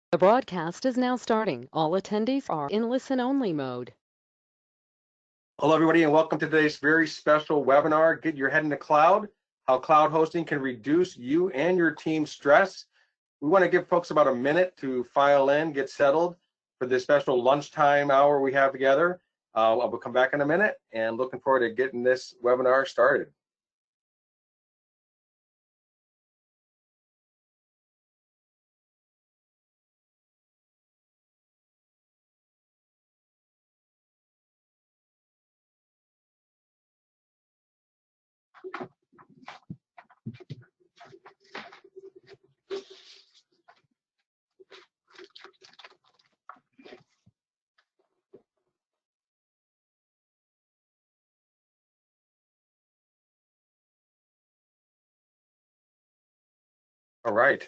The broadcast is now starting. All attendees are in listen-only mode. Hello, everybody, and welcome to today's very special webinar, Get Your Head in the Cloud, How Cloud Hosting Can Reduce You and Your Team's Stress. We want to give folks about a minute to file in, get settled for this special lunchtime hour we have together. We'll come back in a minute, and looking forward to getting this webinar started. All right.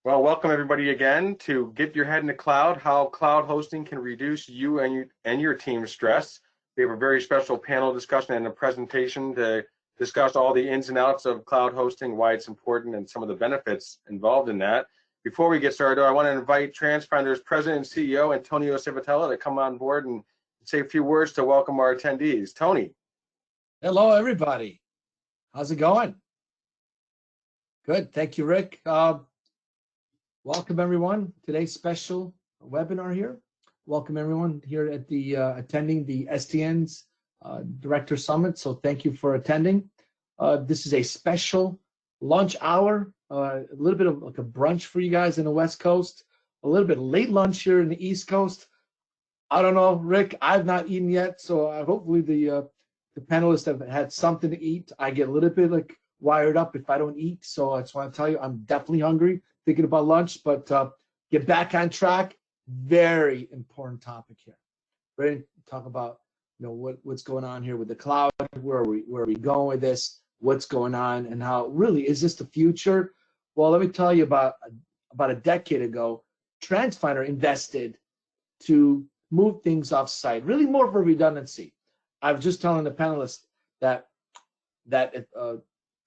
Well, welcome everybody again to Get Your Head in the Cloud, How Cloud Hosting Can Reduce You and Your Team's Stress. We have a very special panel discussion and a presentation to discuss all the ins and outs of cloud hosting, why it's important, and some of the benefits involved in that. Before we get started, I want to invite Transfinder's President and CEO, Antonio Civitella, to come on board and say a few words to welcome our attendees. Tony. Hello, everybody. How's it going? Good. Thank you, Rick. Welcome, everyone. Today's special webinar here. Welcome, everyone here at the attending the SDN's Director Summit. So thank you for attending. This is a special lunch hour, a little bit of like a brunch for you guys in the West Coast, a little bit late lunch here in the East Coast. I don't know, Rick, I've not eaten yet, so hopefully the panelists have had something to eat. I get a little bit like wired up if I don't eat, so I just want to tell you I'm definitely hungry, thinking about lunch, but get back on track. Very important topic here. Ready to talk about what's going on here with the cloud, where are we going with this, what's going on, and how really is this the future? Well, let me tell you about a decade ago, Transfinder invested to move things off site, really more for redundancy. I was just telling the panelists that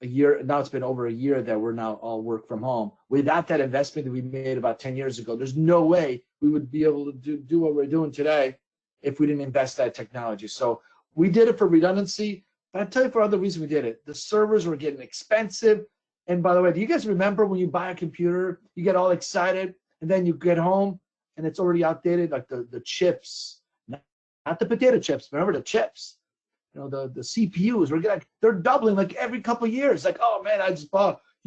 a year, now it's been over a year that we're now all work from home. Without that investment that we made about 10 years ago, there's no way we would be able to do what we're doing today if we didn't invest that technology. So we did it for redundancy, but I'll tell you for other reasons we did it. The servers were getting expensive. And by the way, do you guys remember when you buy a computer, you get all excited, and then you get home and it's already outdated, like the chips, not the potato chips, remember the chips. The CPUs, they're doubling like every couple of years. Like, oh man, you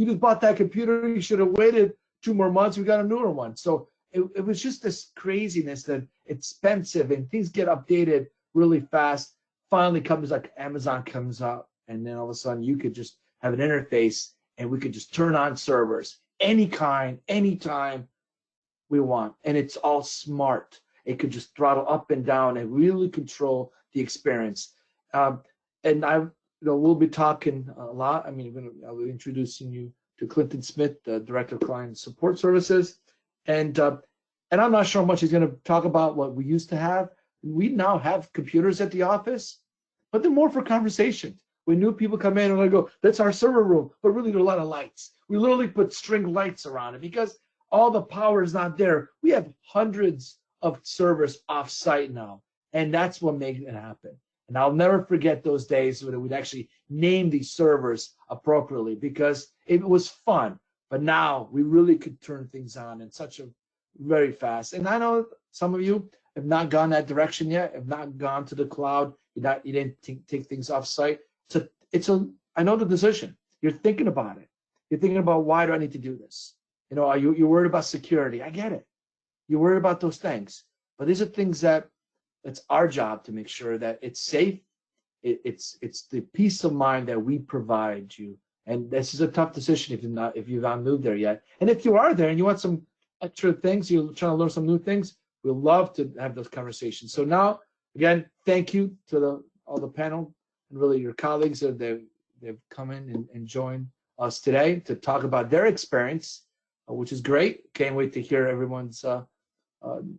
just bought that computer, you should have waited 2 more months, we got a newer one. So it was just this craziness that it's expensive and things get updated really fast. Finally comes like Amazon comes up, and then all of a sudden you could just have an interface and we could just turn on servers, any kind, anytime we want. And it's all smart. It could just throttle up and down and really control the experience. And we'll be talking a lot. I mean, I'll be introducing you to Clinton Smith, the Director of Client Support Services. And I'm not sure how much he's going to talk about what we used to have. We now have computers at the office, but they're more for conversation. When new people come in and they go, that's our server room, but really there are a lot of lights. We literally put string lights around it because all the power is not there. We have hundreds of servers off-site now, and that's what makes it happen. And I'll never forget those days when we'd actually name these servers appropriately because it was fun. But now we really could turn things on in such a very fast. And I know some of you have not gone that direction yet, have not gone to the cloud. You didn't take things off site. So I know the decision. You're thinking about it. You're thinking about, why do I need to do this? Are you're worried about security? I get it. You're worried about those things. But these are things that it's our job to make sure that it's safe. It's the peace of mind that we provide you. And this is a tough decision if you've not moved there yet. And if you are there and you want some extra things, you're trying to learn some new things, we'd love to have those conversations. So now, again, thank you to all the panel and really your colleagues that they've come in and joined us today to talk about their experience, which is great. Can't wait to hear everyone's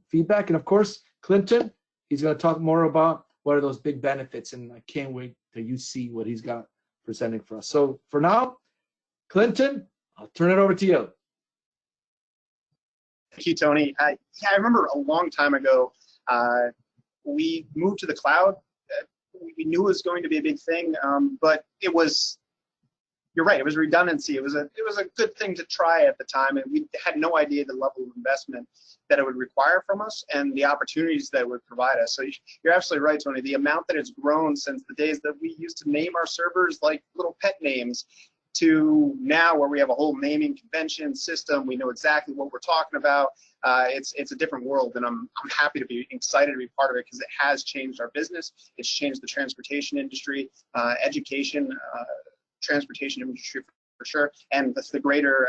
feedback. And of course, Clinton, he's going to talk more about what are those big benefits, and I can't wait till you see what he's got presenting for us. So for now, Clinton, I'll turn it over to you. Thank you, Tony. Yeah, I remember a long time ago, we moved to the cloud. We knew it was going to be a big thing, but it was, you're right, it was redundancy. It was a good thing to try at the time, and we had no idea the level of investment that it would require from us and the opportunities that it would provide us. So you're absolutely right, Tony. The amount that it's grown since the days that we used to name our servers like little pet names to now where we have a whole naming convention system. We know exactly what we're talking about. It's a different world, and I'm happy to be excited to be part of it because it has changed our business. It's changed the transportation industry, education, transportation industry for sure, and the greater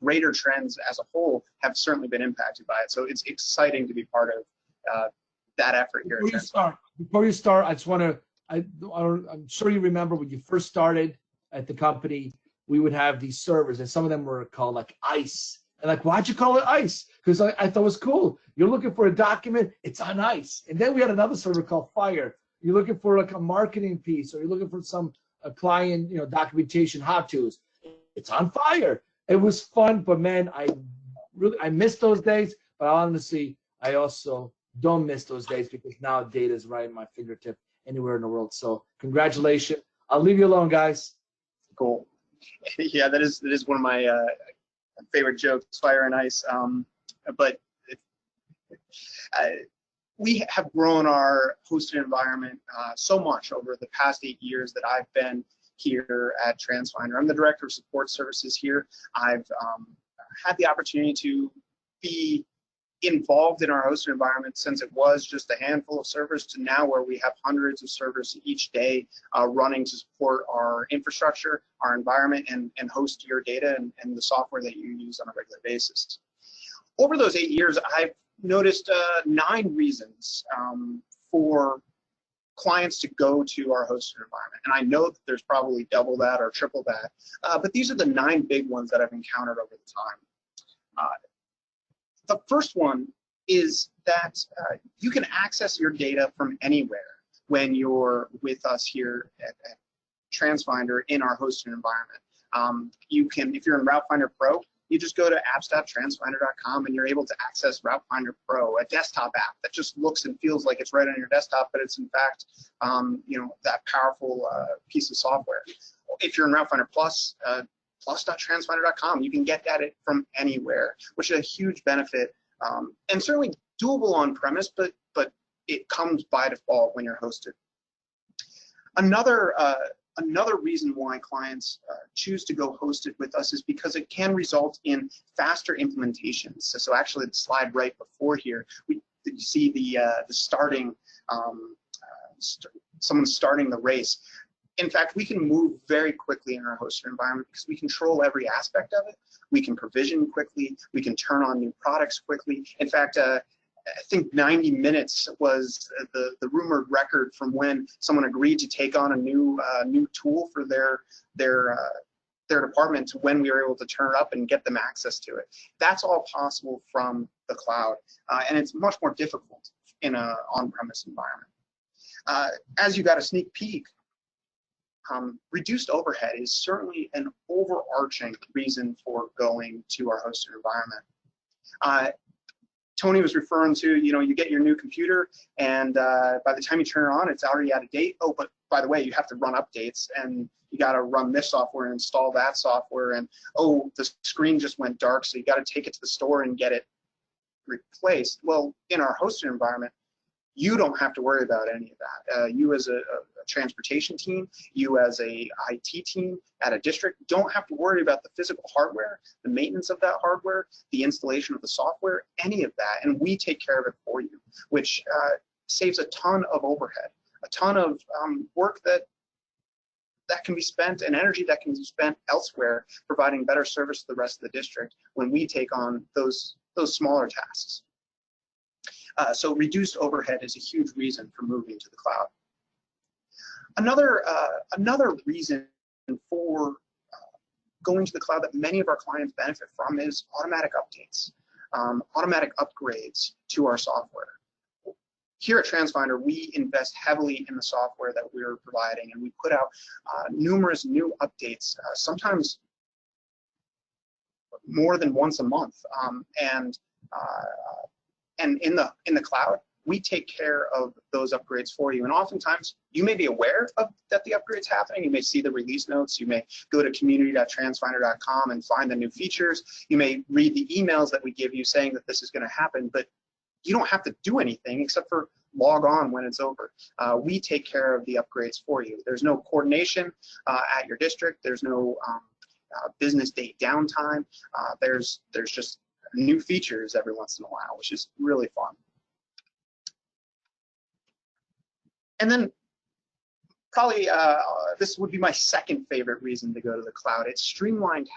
greater trends as a whole have certainly been impacted by it. So it's exciting to be part of that effort here. Before you start, I just want to, I'm sure you remember when you first started at the company, we would have these servers, and some of them were called like ICE. And like, why'd you call it ICE? Because I thought it was cool. You're looking for a document, it's on ICE. And then we had another server called FIRE. You're looking for like a marketing piece, or you're looking for some client, documentation, how-tos. It's on FIRE. It was fun, but man, I miss those days. But honestly, I also don't miss those days because now data is right at my fingertip anywhere in the world. So congratulations. I'll leave you alone, guys. Cool. Yeah, that is one of my favorite jokes, fire and ice. But we have grown our hosted environment so much over the past 8 years that I've been here at Transfinder. I'm the director of support services here. I've had the opportunity to be involved in our hosted environment since it was just a handful of servers to now where we have hundreds of servers each day running to support our infrastructure, our environment, and host your data and the software that you use on a regular basis. Over those 8 years, I've noticed 9 reasons for clients to go to our hosted environment. And I know that there's probably double that or triple that, but these are the 9 big ones that I've encountered over the time. The first one is that you can access your data from anywhere when you're with us here at Transfinder in our hosted environment. You can, if you're in Routefinder Pro, you just go to apps.transfinder.com and you're able to access Routefinder Pro, a desktop app that just looks and feels like it's right on your desktop, but it's in fact, that powerful piece of software. If you're in Routefinder PLUS, plus.transfinder.com, you can get at it from anywhere, which is a huge benefit, and certainly doable on premise, but it comes by default when you're hosted. Another reason why clients choose to go hosted with us is because it can result in faster implementations. So actually, the slide right before here, you see the starting, someone starting the race. In fact, we can move very quickly in our hosted environment because we control every aspect of it. We can provision quickly. We can turn on new products quickly. In fact, I think 90 minutes was the rumored record from when someone agreed to take on a new tool for their department to when we were able to turn it up and get them access to it. That's all possible from the cloud, and it's much more difficult in an on-premise environment. As you got a sneak peek, reduced overhead is certainly an overarching reason for going to our hosted environment. Tony was referring to, you get your new computer, and by the time you turn it on, it's already out of date. Oh, but by the way, you have to run updates, and you got to run this software and install that software, and oh, the screen just went dark, so you got to take it to the store and get it replaced. Well, in our hosted environment, you don't have to worry about any of that. You as a transportation team, you as a IT team at a district don't have to worry about the physical hardware, the maintenance of that hardware, the installation of the software, any of that, and we take care of it for you, which saves a ton of overhead, a ton of work that can be spent and energy that can be spent elsewhere, providing better service to the rest of the district when we take on those smaller tasks. So reduced overhead is a huge reason for moving to the cloud. Another reason for going to the cloud that many of our clients benefit from is automatic updates, automatic upgrades to our software. Here at Transfinder, we invest heavily in the software that we're providing, and we put out numerous new updates, sometimes more than once a month. And in the cloud, we take care of those upgrades for you. And oftentimes, you may be aware of that the upgrade's happening. You may see the release notes. You may go to community.transfinder.com and find the new features. You may read the emails that we give you saying that this is going to happen, but you don't have to do anything except for log on when it's over. We take care of the upgrades for you. There's no coordination at your district. There's no business day downtime. There's just new features every once in a while, which is really fun. And then probably this would be my second favorite reason to go to the cloud. It's streamlined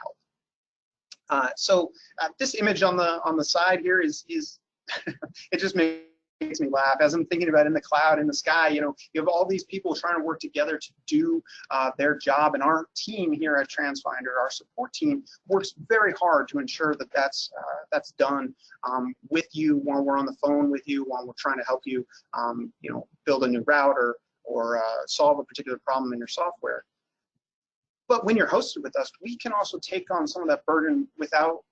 help. So this image on the side here is it just makes me laugh as I'm thinking about in the cloud, in the sky. You know, you have all these people trying to work together to do their job, and our team here at Transfinder, our support team, works very hard to ensure that that's done with you while we're on the phone with you, while we're trying to help you, you know, build a new router or solve a particular problem in your software. But when you're hosted with us, we can also take on some of that burden without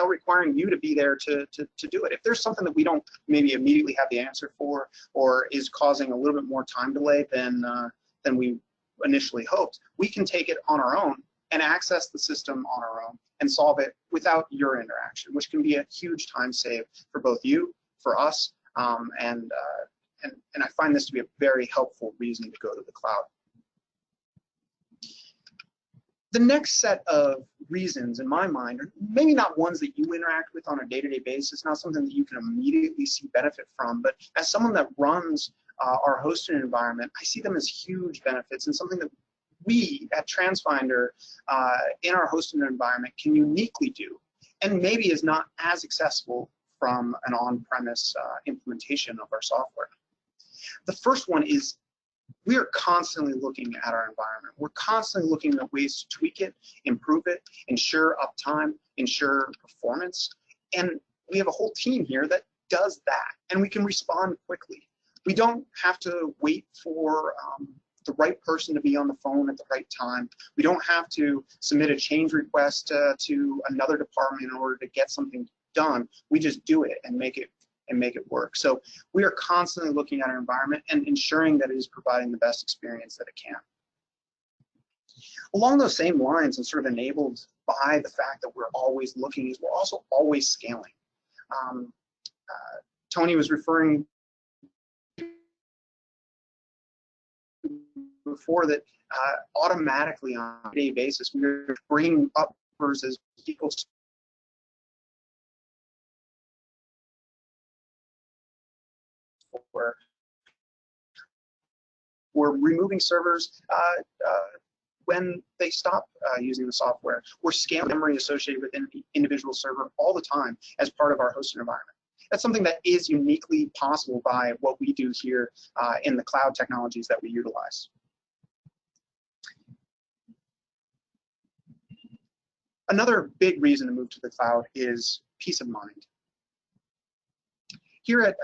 requiring you to be there to do it. If there's something that we don't maybe immediately have the answer for, or is causing a little bit more time delay than we initially hoped, we can take it on our own and access the system on our own and solve it without your interaction, which can be a huge time save for both you, for us, and I find this to be a very helpful reason to go to the cloud. The next set of reasons, in my mind, are maybe not ones that you interact with on a day-to-day basis, not something that you can immediately see benefit from, but as someone that runs our hosted environment, I see them as huge benefits and something that we at Transfinder in our hosted environment can uniquely do, and maybe is not as accessible from an on-premise implementation of our software. The first one is we are constantly looking at our environment. We're constantly looking at ways to tweak it, improve it, ensure uptime, ensure performance. And we have a whole team here that does that, and we can respond quickly. We don't have to wait for the right person to be on the phone at the right time. We don't have to submit a change request to another department in order to get something done. We just do it and make it work. So we are constantly looking at our environment and ensuring that it is providing the best experience that it can. Along those same lines, and sort of enabled by the fact that we're always looking, is we're also always scaling. Tony was referring before that automatically on a day basis, we're bringing up numbers as people we're removing servers when they stop using the software. We're scaling memory associated with the individual server all the time as part of our hosted environment. That's something that is uniquely possible by what we do here in the cloud technologies that we utilize. Another big reason to move to the cloud is peace of mind. Here at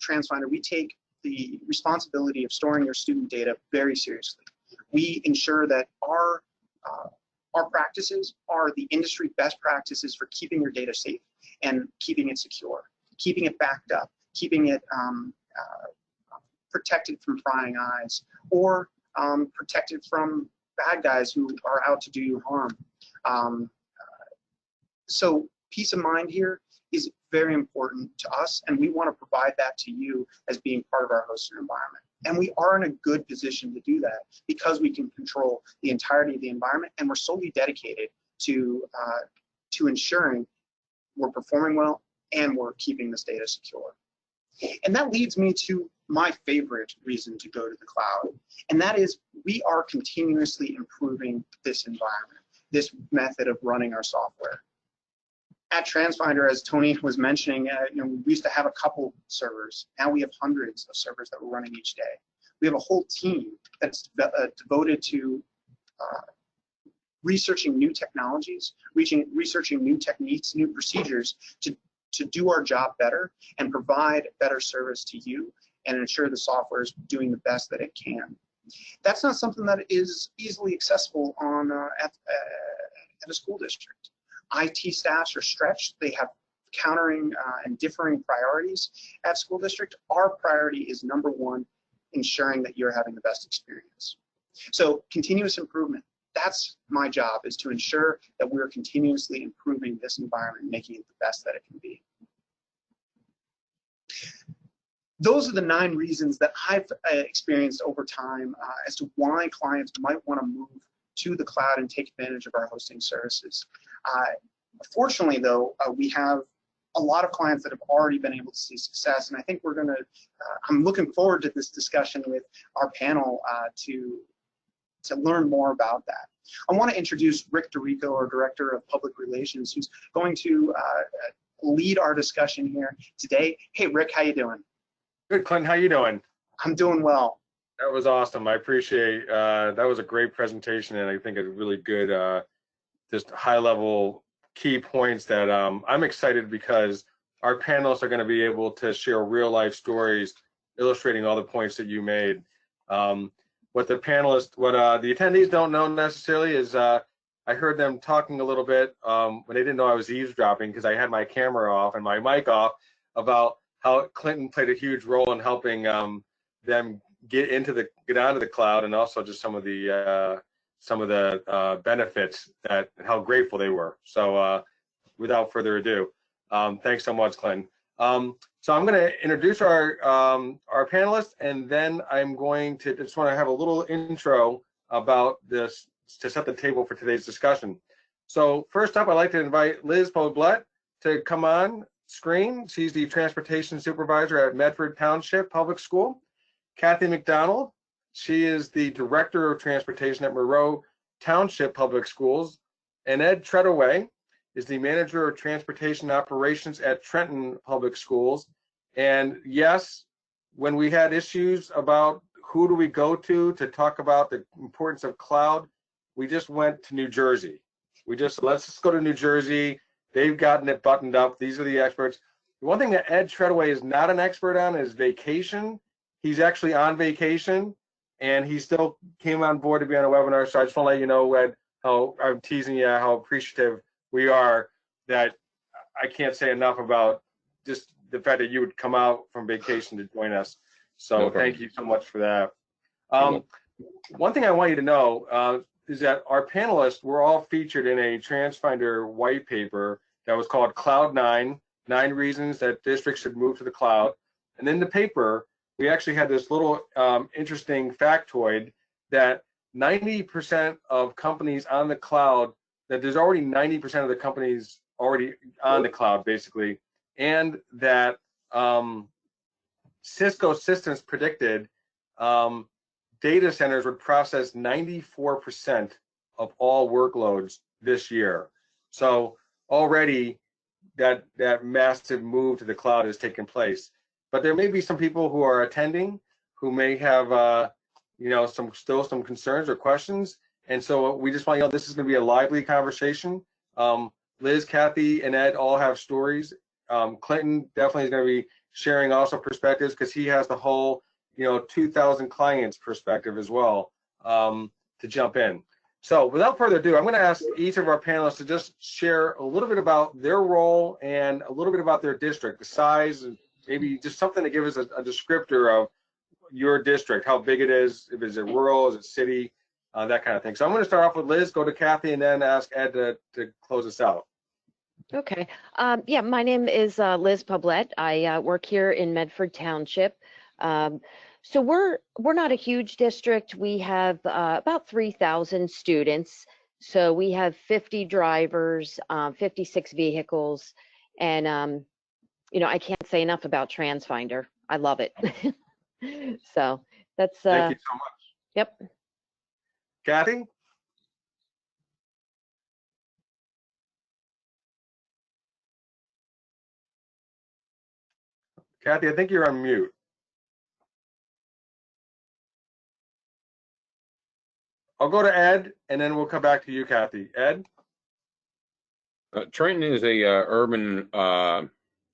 Transfinder, we take the responsibility of storing your student data very seriously. We ensure that our practices are the industry best practices for keeping your data safe and keeping it secure, keeping it backed up, keeping it protected from prying eyes, or protected from bad guys who are out to do you harm. So peace of mind here is very important to us, and we want to provide that to you as being part of our hosted environment. And we are in a good position to do that because we can control the entirety of the environment, and we're solely dedicated to ensuring we're performing well and we're keeping this data secure. And that leads me to my favorite reason to go to the cloud, and that is we are continuously improving this environment, this method of running our software. At Transfinder, as Tony was mentioning, we used to have a couple servers. Now we have hundreds of servers that we're running each day. We have a whole team that's devoted to researching new technologies, researching new techniques, new procedures to do our job better and provide better service to you and ensure the software is doing the best that it can. That's not something that is easily accessible on at a school district. IT staffs are stretched. They have countering and differing priorities at school district. Our priority is number one, ensuring that you're having the best experience. So continuous improvement. That's my job, is to ensure that we're continuously improving this environment, making it the best that it can be. Those are the 9 reasons that I've experienced over time as to why clients might want to move to the cloud and take advantage of our hosting services. Fortunately, though, we have a lot of clients that have already been able to see success, and I think we're going to, I'm looking forward to this discussion with our panel to learn more about that. I want to introduce Rick DeRico, our Director of Public Relations, who's going to lead our discussion here today. Hey, Rick, how you doing? Good, Clint. How you doing? I'm doing well. That was awesome. I appreciate that. Was a great presentation, and I think a really good, just high-level key points that I'm excited because our panelists are going to be able to share real-life stories illustrating all the points that you made. What the attendees don't know necessarily is I heard them talking a little bit when they didn't know I was eavesdropping because I had my camera off and my mic off about how Clinton played a huge role in helping them get onto the cloud, and also just some of the benefits that and how grateful they were. So without further ado, thanks so much, Clinton. So I'm going to introduce our panelists, and then I'm going to just want to have a little intro about this to set the table for today's discussion. So first up, I'd like to invite Liz Poblett to come on screen. She's the transportation supervisor at Medford Township Public School. Kathy McDonald, she is the director of transportation at Monroe Township Public Schools. And Ed Treadaway is the manager of transportation operations at Trenton Public Schools. And yes, when we had issues about who do we go to talk about the importance of cloud, we just went to New Jersey. Let's just go to New Jersey. They've gotten it buttoned up. These are the experts. The one thing that Ed Treadaway is not an expert on is vacation. He's actually on vacation, and he still came on board to be on a webinar. So I just want to let you know, Ed, how I'm teasing you, how appreciative we are, that I can't say enough about just the fact that you would come out from vacation to join us. So thank you so much for that. One thing I want you to know is that our panelists were all featured in a Transfinder white paper that was called Cloud 9 Reasons That Districts Should Move to the Cloud. And in the paper, we actually had this little interesting factoid that 90% of companies on the cloud, that there's already 90% of the companies already on the cloud, basically, and that Cisco Systems predicted data centers would process 94% of all workloads this year. So already that massive move to the cloud has taken place. But there may be some people who are attending who may have still some concerns or questions. And so we just want you to know this is going to be a lively conversation. Liz, Kathy, and Ed all have stories. Clinton definitely is going to be sharing also perspectives because he has the whole 2,000 clients perspective as well to jump in. So without further ado, I'm going to ask each of our panelists to just share a little bit about their role and a little bit about their district, the size, and maybe just something to give us a descriptor of your district, how big it is, if it's a rural, is it city, that kind of thing. So I'm going to start off with Liz, go to Kathy, and then ask Ed to close us out. Okay. Yeah, my name is Liz Poblett. I work here in Medford Township. So we're not a huge district. We have about 3,000 students. So we have 50 drivers, 56 vehicles, and I can't say enough about Transfinder. I love it. So that's thank you so much. Yep. Kathy? Kathy, I think you're on mute. I'll go to Ed, and then we'll come back to you, Kathy. Ed? Trenton is a urban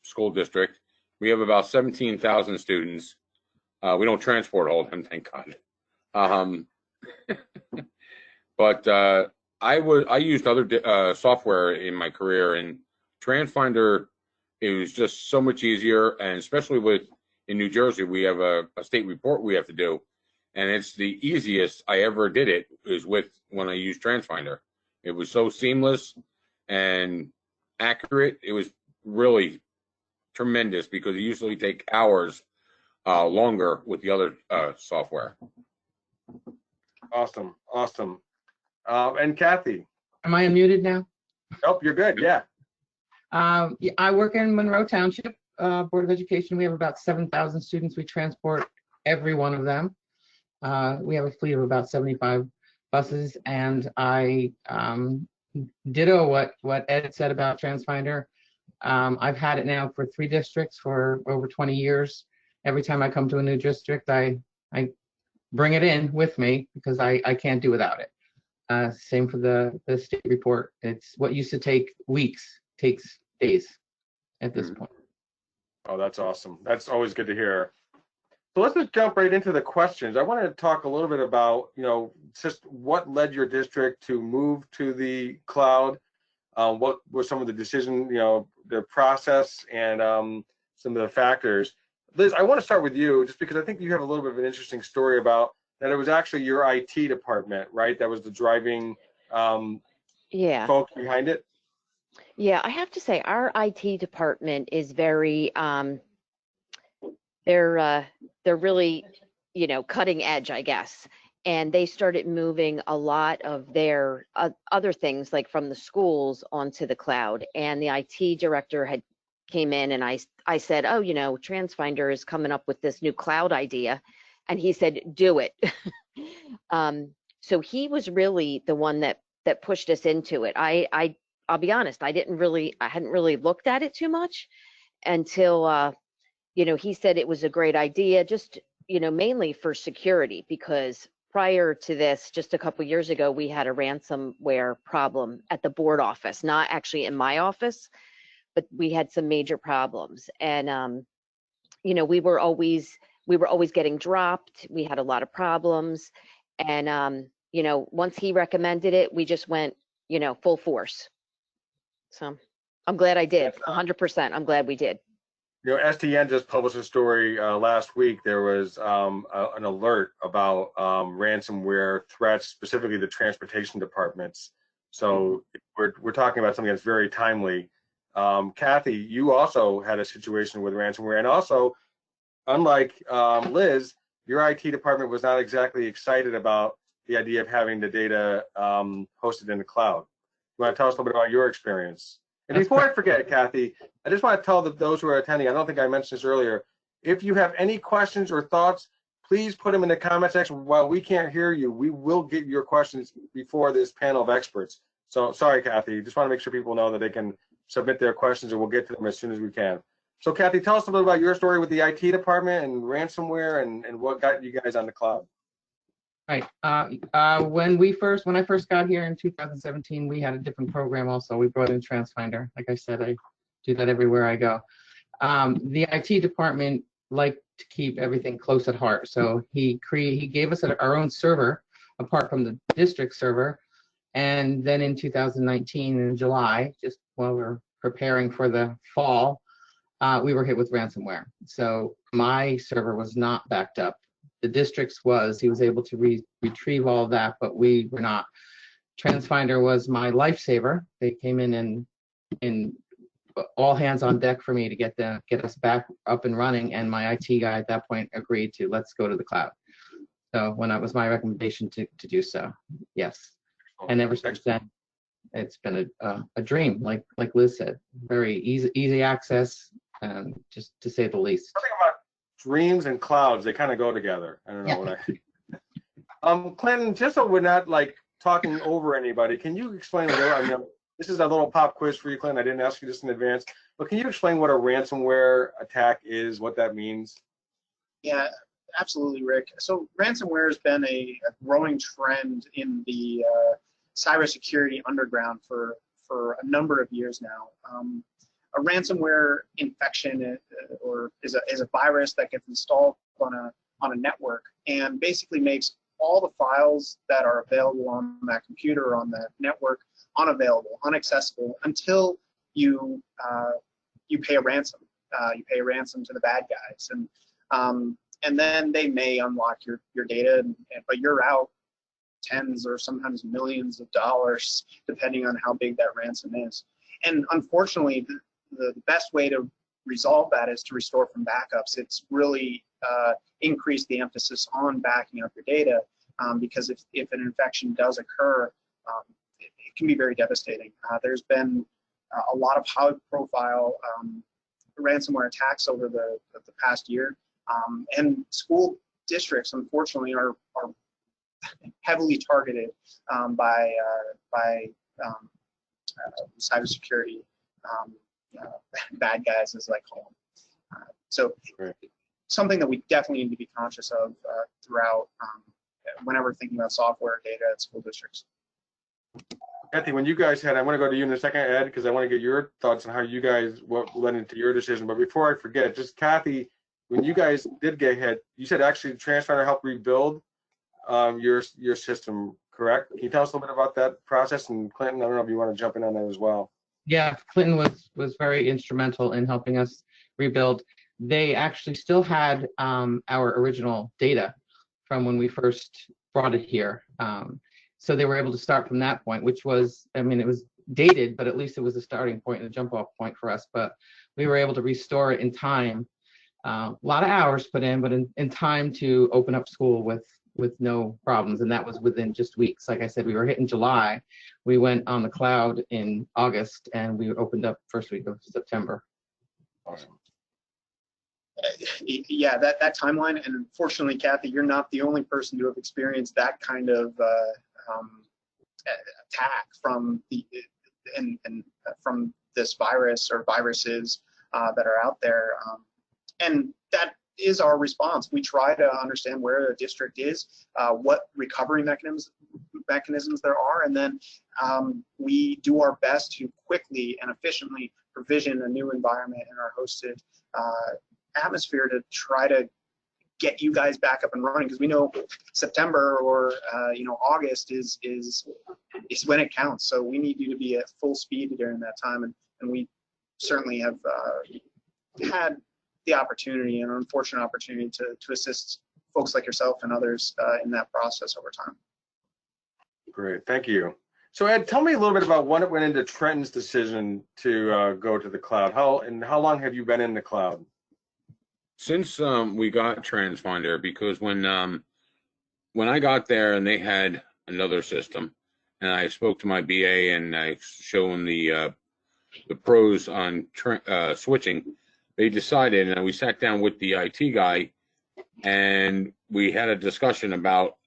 school district. We have about 17,000 students. We don't transport all of them, thank God. But I used other software in my career, and Transfinder, it was just so much easier, and especially in New Jersey, we have a state report we have to do, and it's the easiest I ever did it is when I used Transfinder. It was so seamless and accurate. It was really tremendous because it usually take hours longer with the other software. Awesome, awesome. And Kathy? Am I unmuted now? Nope, you're good, yeah. Yeah, I work in Monroe Township Board of Education. We have about 7,000 students. We transport every one of them. We have a fleet of about 75 buses, and I ditto what Ed said about Transfinder. I've had it now for 3 districts for over 20 years. Every time I come to a new district, I bring it in with me because I can't do without it. Same for the state report. It's what used to take weeks, takes days at this point. Oh, that's awesome. That's always good to hear. So let's just jump right into the questions. I wanted to talk a little bit about, just what led your district to move to the cloud. What were some of the decision, the process, and some of the factors. Liz, I want to start with you, just because I think you have a little bit of an interesting story about that. It was actually your IT department, right? That was the driving folks behind it. Yeah, I have to say our IT department is very they're really, cutting edge, I guess. And they started moving a lot of their other things, like from the schools, onto the cloud. And the IT director came in, and I said, oh, Transfinder is coming up with this new cloud idea. And he said, do it. So he was really the one that pushed us into it. I'll be honest, I hadn't really looked at it too much until, he said it was a great idea, just, mainly for security, because prior to this, just a couple years ago, we had a ransomware problem at the board office, not actually in my office, but we had some major problems. And, we were always getting dropped. We had a lot of problems. And, once he recommended it, we just went, full force. So I'm glad I did. 100%. I'm glad we did. STN just published a story last week. There was an alert about ransomware threats, specifically the transportation departments. So we're talking about something that's very timely. Kathy, you also had a situation with ransomware, and also, unlike Liz, your IT department was not exactly excited about the idea of having the data hosted in the cloud. You want to tell us a little bit about your experience? And before I forget, Kathy, I just want to tell those who are attending, I don't think I mentioned this earlier, if you have any questions or thoughts, please put them in the comment section. While we can't hear you, we will get your questions before this panel of experts. So sorry, Kathy, just want to make sure people know that they can submit their questions, and we'll get to them as soon as we can. So Kathy, tell us a little bit about your story with the IT department and ransomware, and what got you guys on the cloud. Right. When I first got here in 2017, we had a different program also. We brought in Transfinder. Like I said, I do that everywhere I go. The IT department liked to keep everything close at heart. So he gave us our own server apart from the district server. And then in 2019, in July, just while we're preparing for the fall, we were hit with ransomware. So my server was not backed up. The district's was. He was able to retrieve all of that, but we were not. Transfinder was my lifesaver. They came in and all hands on deck for me to get us back up and running. And my IT guy at that point agreed to let's go to the cloud. So when that was my recommendation to do so, yes. And ever since then, it's been a dream, like Liz said, very easy access, just to say the least. Something about dreams and clouds, they kind of go together. I don't know what Clinton, just so we're not like talking over anybody, can you explain what, I mean, this is a little pop quiz for you, Clinton. I didn't ask you this in advance, but can you explain what a ransomware attack is, what that means? Yeah, absolutely, Rick. So ransomware has been a growing trend in the cybersecurity underground for a number of years now. A ransomware infection is a virus that gets installed on a network and basically makes all the files that are available on that computer or on the network unavailable, inaccessible until you you pay a ransom. You pay a ransom to the bad guys, and then they may unlock your data, but you're out tens or sometimes millions of dollars, depending on how big that ransom is. And unfortunately, the best way to resolve that is to restore from backups. It's really increased the emphasis on backing up your data, because if an infection does occur, it can be very devastating. There's been a lot of high-profile ransomware attacks over the past year, and school districts, unfortunately, are heavily targeted by cybersecurity bad guys, as I call them. So something that we definitely need to be conscious of throughout whenever thinking about software data at school districts. Kathy, when you guys had, I want to go to you in a second, Ed, because I want to get your thoughts on how you guys, what led into your decision. But before I forget, just Kathy, when you guys did get hit, you said actually Transfinder helped rebuild your system, correct? Can you tell us a little bit about that process? And Clinton, I don't know if you want to jump in on that as well. Yeah, Clinton was very instrumental in helping us rebuild. They actually still had our original data from when we first brought it here. So they were able to start from that point, which was, I mean, it was dated, but at least it was a starting point and a jump off point for us. But we were able to restore it in time. A lot of hours put in, but in time to open up school with no problems. And that was within just weeks. Like I said, we were hit in July. We went on the cloud in August, and we opened up first week of September. Awesome. Yeah, that timeline, and unfortunately, Kathy, you're not the only person to have experienced that kind of attack from from this virus or viruses that are out there, and that is our response. We try to understand where a district is, what recovery mechanisms there are, and then we do our best to quickly and efficiently provision a new environment in our hosted atmosphere to try to get you guys back up and running, because we know September or August is when it counts. So we need you to be at full speed during that time, and we certainly have had the opportunity, an unfortunate opportunity, to assist folks like yourself and others in that process over time. Great, thank you. So Ed, tell me a little bit about what went into Trenton's decision to go to the cloud. How long have you been in the cloud? Since we got Transfinder, because when I got there and they had another system, and I spoke to my BA and I showed them the pros on switching, they decided, and we sat down with the IT guy, and we had a discussion about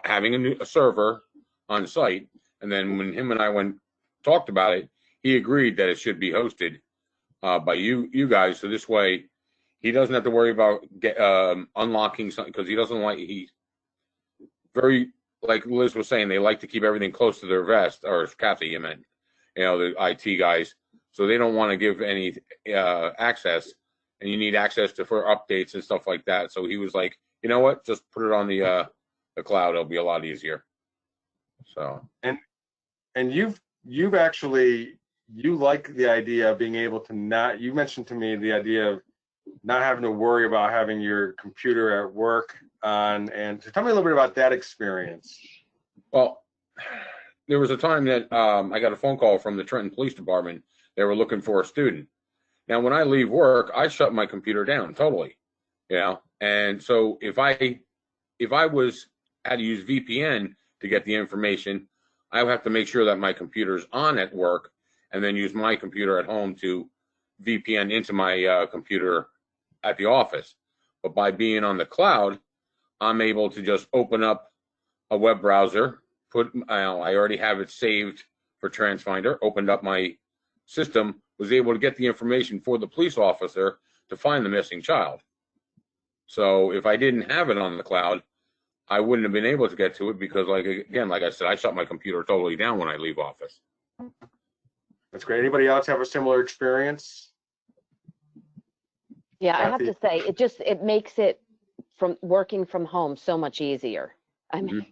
having a server on site. And then when him and I talked about it, he agreed that it should be hosted by you guys. So this way, he doesn't have to worry about unlocking something, because he doesn't like, he's very, like Liz was saying, they like to keep everything close to their vest, or Kathy, you meant, the IT guys. So they don't want to give any access, and you need access for updates and stuff like that. So he was like, you know what, just put it on the cloud. It'll be a lot easier. So. And you've actually, you like the idea of being able to not, you mentioned to me the idea of not having to worry about having your computer at work on, and so tell me a little bit about that experience. Well, there was a time that I got a phone call from the Trenton Police Department. They were looking for a student. Now, when I leave work, I shut my computer down totally, and so if I had to use VPN to get the information, I would have to make sure that my computer's on at work, and then use my computer at home to VPN into my computer at the office. But by being on the cloud, I'm able to just open up a web browser, I already have it saved for Transfinder, opened up my system, was able to get the information for the police officer to find the missing child. So if I didn't have it on the cloud, I wouldn't have been able to get to it, because like I said, I shut my computer totally down when I leave office. That's great. Anybody else have a similar experience? Yeah, I have to say, it makes it from working from home so much easier. I mean,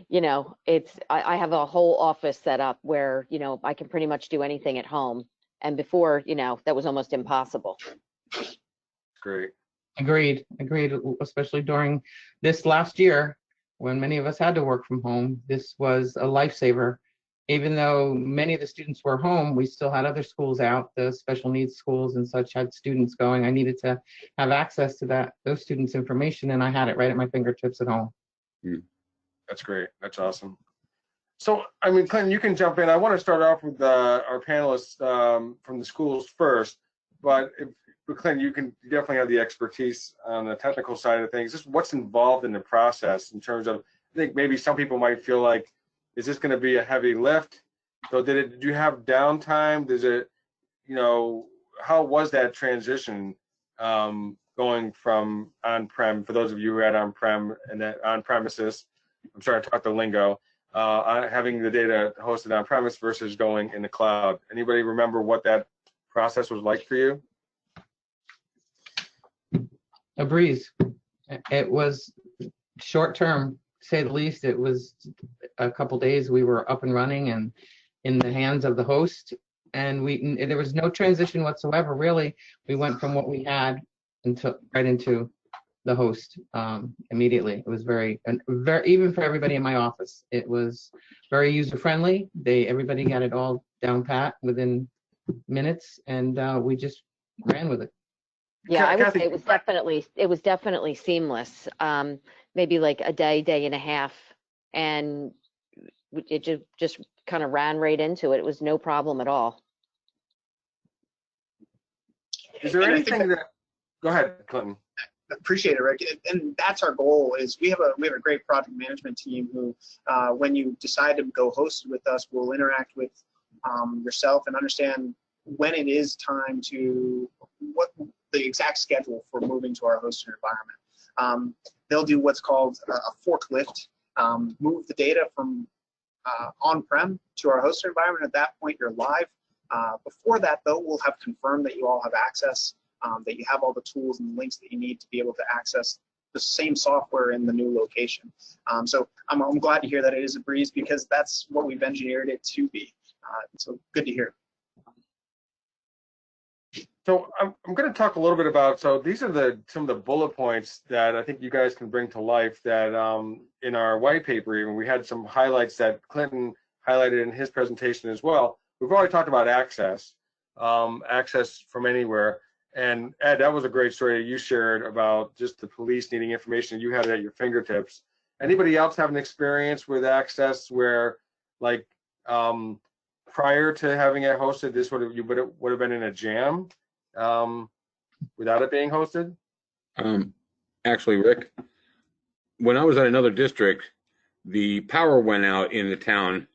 you know, I have a whole office set up where, you know, I can pretty much do anything at home. And before, you know, that was almost impossible. Great. Agreed, especially during this last year when many of us had to work from home. This was a lifesaver. Even though many of the students were home, we still had other schools out, the special needs schools and such had students going. I needed to have access to those students' information, and I had it right at my fingertips at home. That's great. That's awesome. So, I mean, Clinton, you can jump in. I want to start off with our panelists from the schools first, but Clinton, you definitely have the expertise on the technical side of things. Just what's involved in the process in terms of, I think maybe some people might feel like, is this going to be a heavy lift? So did you have downtime? Does it, you know, how was that transition going from on-prem, for those of you who had on-prem and that on-premises, I'm sorry, I talked the lingo, having the data hosted on-premise versus going in the cloud. Anybody remember what that process was like for you? A breeze. It was short term, to say the least. It was a couple days we were up and running and in the hands of the host, and there was no transition whatsoever, really. We went from what we had right into the host immediately. It was very, even for everybody in my office, it was very user friendly. Everybody got it all down pat within minutes, and we just ran with it. Yeah, I would say it was definitely seamless. Maybe like a day and a half, and it just kind of ran right into it. It was no problem at all. Is there anything that? Go ahead, Clinton. Appreciate it, Rick. And that's our goal. Is we have a great project management team who, when you decide to go hosted with us, will interact with yourself and understand when it is time to what the exact schedule for moving to our hosted environment. They'll do what's called a forklift, move the data from on-prem to our hosted environment. At that point, you're live. Before that, though, we'll have confirmed that you all have access, that you have all the tools and links that you need to be able to access the same software in the new location. So I'm glad to hear that it is a breeze, because that's what we've engineered it to be. So good to hear. So I'm going to talk a little bit about, so these are some of the bullet points that I think you guys can bring to life that in our white paper, even we had some highlights that Clinton highlighted in his presentation as well. We've already talked about access, access from anywhere. And Ed, that was a great story that you shared about just the police needing information. You had it at your fingertips. Anybody else have an experience with access where, like, prior to having it hosted, this would have been in a jam? Without it being hosted? Actually, Rick, when I was at another district, the power went out in the town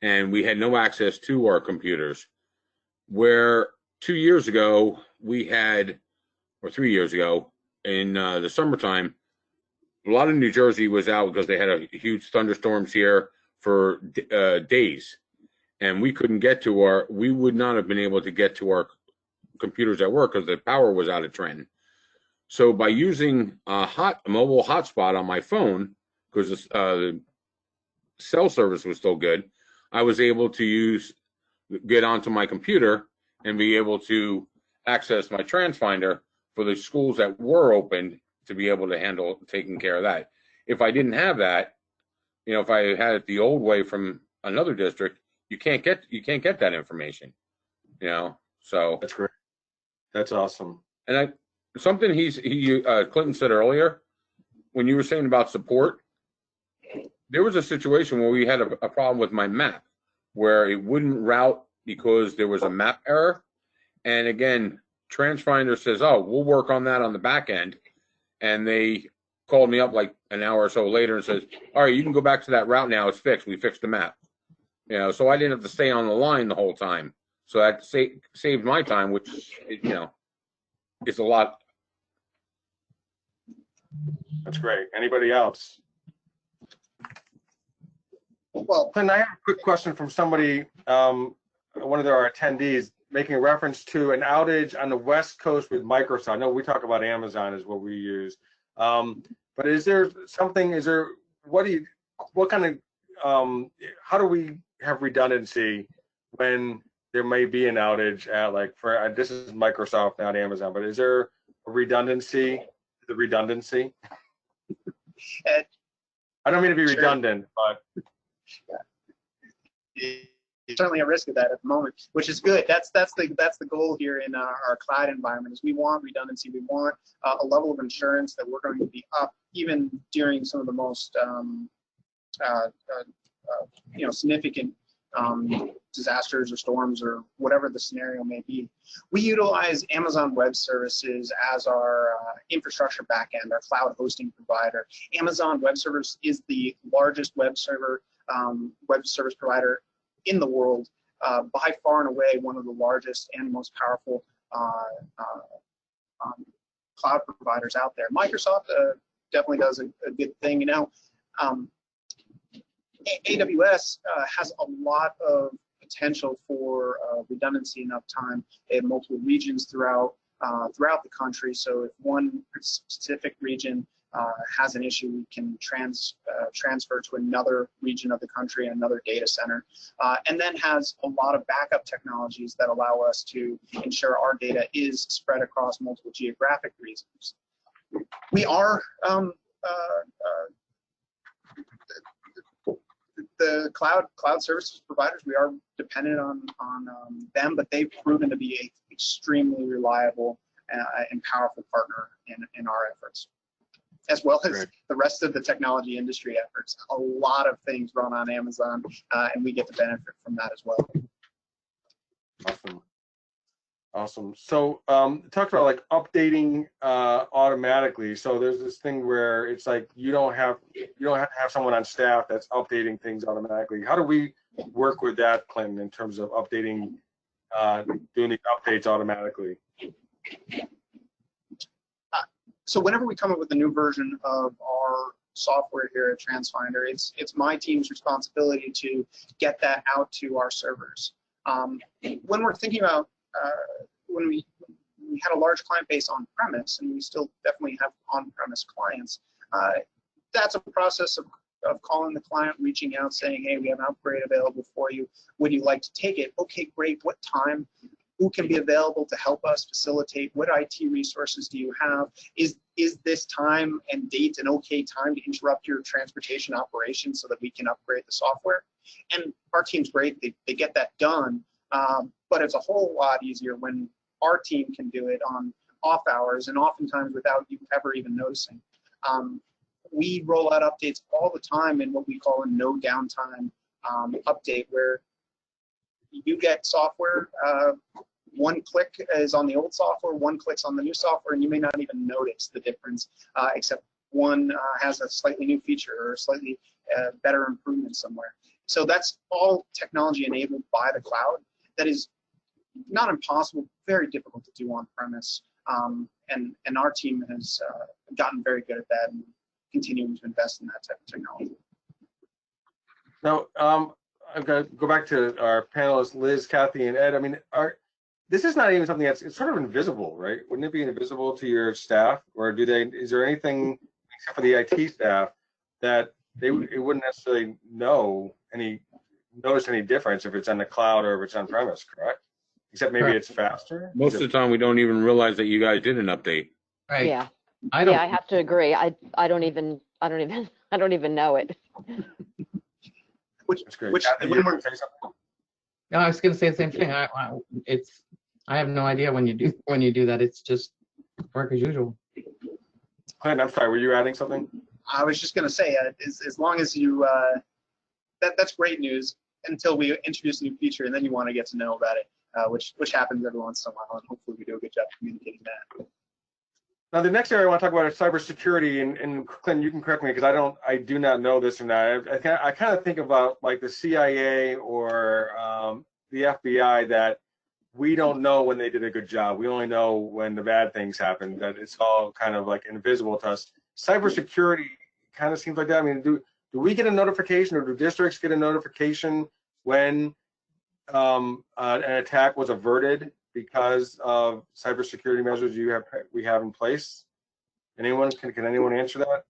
and we had no access to our computers. Where 2 years ago we had, or 3 years ago, in the summertime, a lot of New Jersey was out because they had a huge thunderstorms here for days, and we couldn't get to we would not have been able to get to our computers at work because the power was out of trend. So by using a mobile hotspot on my phone, because the cell service was still good, I was able to get onto my computer and be able to access my Transfinder for the schools that were opened to be able to handle taking care of that. If I didn't have that, you know, if I had it the old way from another district, you can't get that information, you know. So that's great. That's awesome. And something Clinton said earlier, when you were saying about support, there was a situation where we had a problem with my map where it wouldn't route because there was a map error. And again, Transfinder says, oh, we'll work on that on the back end. And they called me up like an hour or so later and says, all right, you can go back to that route now. It's fixed. We fixed the map. You know, so I didn't have to stay on the line the whole time. So that saved my time, which, you know, is a lot. That's great. Anybody else? Well, Clinton, I have a quick question from somebody, one of our attendees, making a reference to an outage on the West Coast with Microsoft. I know we talk about Amazon is what we use, but is there something? What do you? what kind of how do we have redundancy when there may be an outage at, like, for this is Microsoft, not Amazon, but is there a redundancy? The redundancy? I don't mean to be redundant, but there's certainly a risk of that at the moment, which is good. That's the goal here in our cloud environment. Is we want redundancy. We want a level of insurance that we're going to be up even during some of the most significant disasters or storms or whatever the scenario may be. We utilize Amazon Web Services as our infrastructure backend, our cloud hosting provider. Amazon Web Services is the largest web service provider in the world, by far and away one of the largest and most powerful cloud providers out there. Microsoft definitely does a good thing. You know, AWS has a lot of potential for redundancy and uptime. They have multiple regions throughout the country. So if one specific region has an issue, we can transfer to another region of the country, another data center, and then has a lot of backup technologies that allow us to ensure our data is spread across multiple geographic regions. We are the cloud services providers. We are dependent on them, but they've proven to be an extremely reliable and powerful partner in our efforts, as well as the rest of the technology industry efforts. A lot of things run on Amazon, and we get to benefit from that as well. Awesome. So talked about like updating automatically. So there's this thing where it's like you don't have to have someone on staff that's updating things automatically. How do we work with that, Clinton, in terms of updating, doing the updates automatically? So whenever we come up with a new version of our software here at Transfinder, it's my team's responsibility to get that out to our servers. When we're thinking about when we had a large client base on premise, and we still definitely have on-premise clients, that's a process of calling the client, reaching out, saying, hey, we have an upgrade available for you. Would you like to take it? Okay, great. What time? Who can be available to help us facilitate? What IT resources do you have? Is this time and date an okay time to interrupt your transportation operation so that we can upgrade the software? And our team's great. They get that done. But it's a whole lot easier when our team can do it on off hours, and oftentimes without you ever even noticing. We roll out updates all the time in what we call a no downtime update, where you get software, one click is on the old software, one click's on the new software, and you may not even notice the difference, except one has a slightly new feature or a slightly better improvement somewhere. So that's all technology enabled by the cloud. That is not impossible, very difficult to do on premise, and our team has gotten very good at that and continuing to invest in that type of technology. Now, I've got to go back to our panelists, Liz, Kathy, and Ed. I mean, this is not even something it's sort of invisible, right? Wouldn't it be invisible to your staff, or is there anything except for the IT staff that it wouldn't necessarily notice any difference if it's on the cloud or if it's on premise, correct? Except maybe it's faster. Most of the time, we don't even realize that you guys did an update. Right. Yeah. I don't. Yeah, I have to agree. I don't even know it. That's great. Which Kathy, you want to say something? No, I was going to say the same thing. I have no idea when you do that. It's just work as usual. Clint, I'm sorry. Were you adding something? I was just going to say, as long as you, that's great news until we introduce a new feature, and then you want to get to know about it, which happens every once in a while, and hopefully we do a good job communicating that. Now, the next area I want to talk about is cybersecurity, and Clinton, you can correct me because I do not know this or not. I kind of think about like the CIA or the FBI, that we don't know when they did a good job. We only know when the bad things happen. That it's all kind of like invisible to us. Cybersecurity kind of seems like that. I mean, do we get a notification, or do districts get a notification when an attack was averted because of cybersecurity measures we have in place? Anyone can anyone answer that?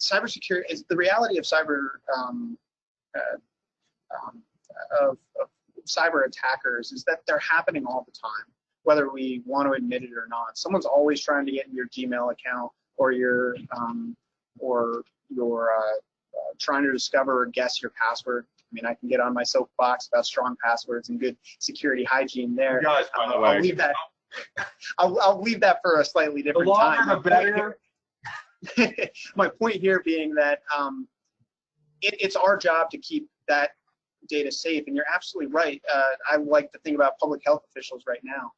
cybersecurity is the reality of of cyber attackers is that they're happening all the time, whether we want to admit it or not. Someone's always trying to get in your Gmail account or your trying to discover or guess your password. I mean, I can get on my soapbox about strong passwords and good security hygiene there. Yes, by the way. I'll leave that. I'll leave that for a slightly different the longer, time. the better. My point here being that it's our job to keep that data safe, and you're absolutely right. I like to think about public health officials right now.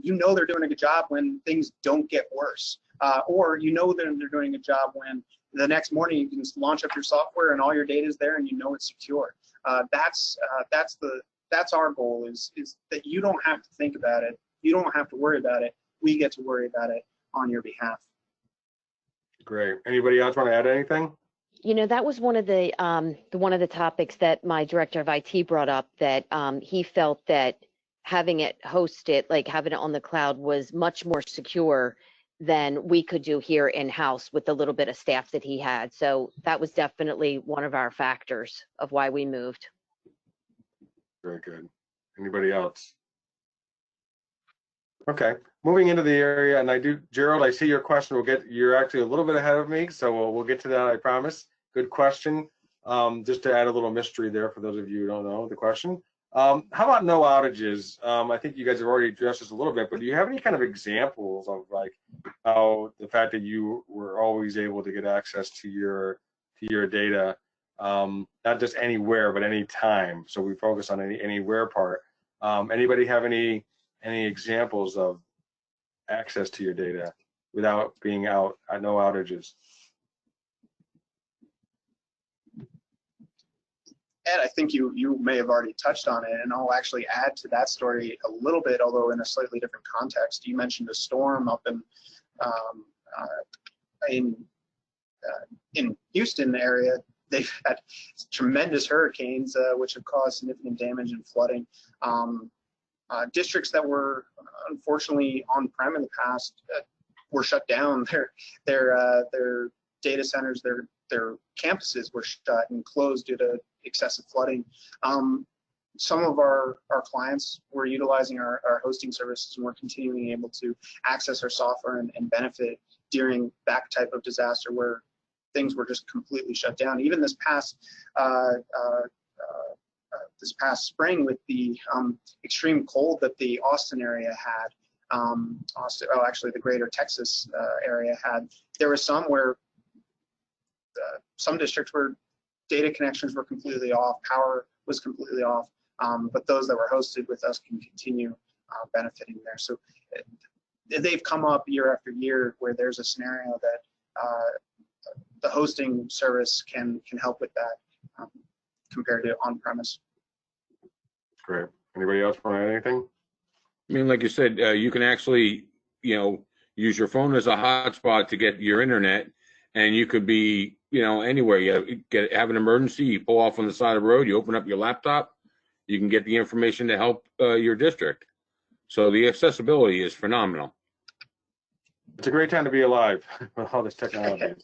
You know they're doing a good job when things don't get worse, or you know that they're doing a job when the next morning you can launch up your software and all your data is there and you know it's secure. That's our goal is that you don't have to think about it. You don't have to worry about it. We get to worry about it on your behalf. Great. Anybody else want to add anything? You know, that was one of the topics that my director of IT brought up, that he felt that having it hosted, like having it on the cloud, was much more secure than we could do here in-house with the little bit of staff that he had. So that was definitely one of our factors of why we moved. Very good. Anybody else? Okay, moving into the area, and Gerald, I see your question. You're actually a little bit ahead of me, so we'll get to that, I promise. Good question. Just to add a little mystery there for those of you who don't know the question. How about no outages? I think you guys have already addressed this a little bit, but do you have any kind of examples of like how the fact that you were always able to get access to your data, not just anywhere, but any time? So we focus on anywhere part. Anybody have any examples of access to your data without being out at no outages? Ed, I think you may have already touched on it, and I'll actually add to that story a little bit, although in a slightly different context. You mentioned a storm up in Houston area. They've had tremendous hurricanes, which have caused significant damage and flooding. Districts that were unfortunately on-prem in the past were shut down. Their data centers, their campuses were shut and closed due to excessive flooding. Some of our clients were utilizing our hosting services, and we're continuing able to access our software and benefit during that type of disaster where things were just completely shut down. Even this past spring, with the extreme cold that the Austin area had, actually the greater Texas area had, there were some where some districts where data connections were completely off, power was completely off, but those that were hosted with us can continue benefiting there. So they've come up year after year where there's a scenario that the hosting service can help with that compared to on-premise. Great. Anybody else want to add anything? I mean, like you said, you can actually, use your phone as a hotspot to get your internet, and you could be, anywhere. You have an emergency, you pull off on the side of the road, you open up your laptop, you can get the information to help your district. So the accessibility is phenomenal. It's a great time to be alive with all this technology.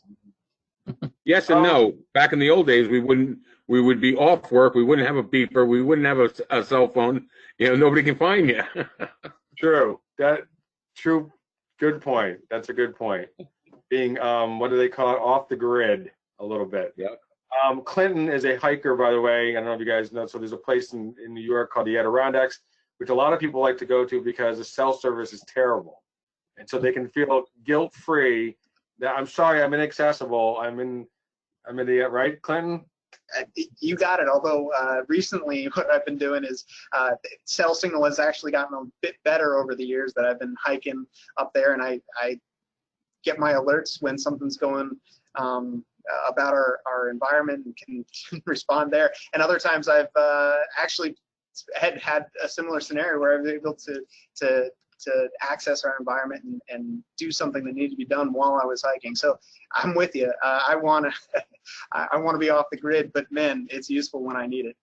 Yes and no. Back in the old days, we would be off work. We wouldn't have a beeper. We wouldn't have a cell phone. Nobody can find you. True. True. Good point. That's a good point. Being, what do they call it? Off the grid a little bit. Yeah. Clinton is a hiker, by the way. I don't know if you guys know. So there's a place in New York called the Adirondacks, which a lot of people like to go to because the cell service is terrible. And so they can feel guilt-free that I'm sorry, I'm inaccessible. I'm in the, right, Clinton? You got it. Although recently what I've been doing is cell signal has actually gotten a bit better over the years that I've been hiking up there, and I get my alerts when something's going about our environment and can respond there. And other times I've actually had a similar scenario where I was able to access our environment and do something that needed to be done while I was hiking. So I'm with you. I want to be off the grid, but man, it's useful when I need it.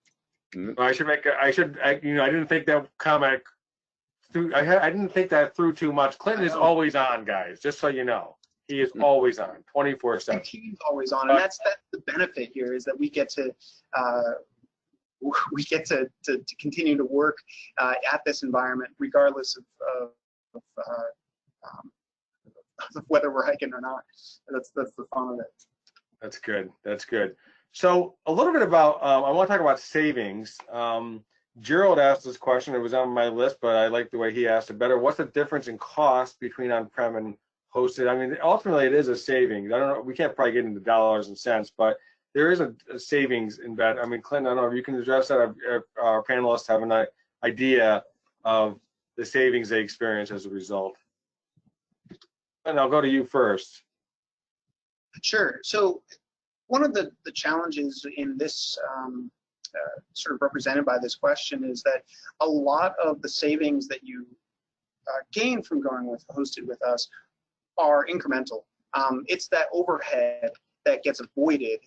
I didn't think that comment through. I didn't think that through too much. Clinton is always on, guys. Just so you know. He is always on, 24/7. He's always on, and that's the benefit here, is that we get to continue to work at this environment regardless of whether we're hiking or not. That's the fun of it. That's good. That's good. So a little bit about, I want to talk about savings. Gerald asked this question. It was on my list, but I like the way he asked it better. What's the difference in cost between on-prem and hosted? I mean, ultimately, it is a savings. I don't know. We can't probably get into dollars and cents, but there is a savings in that. I mean, Clinton, I don't know if you can address that. If our panelists have an idea of the savings they experience as a result. And I'll go to you first. Sure. So one of the challenges in this sort of represented by this question is that a lot of the savings that you gain from going with hosted with us are incremental. It's that overhead that gets avoided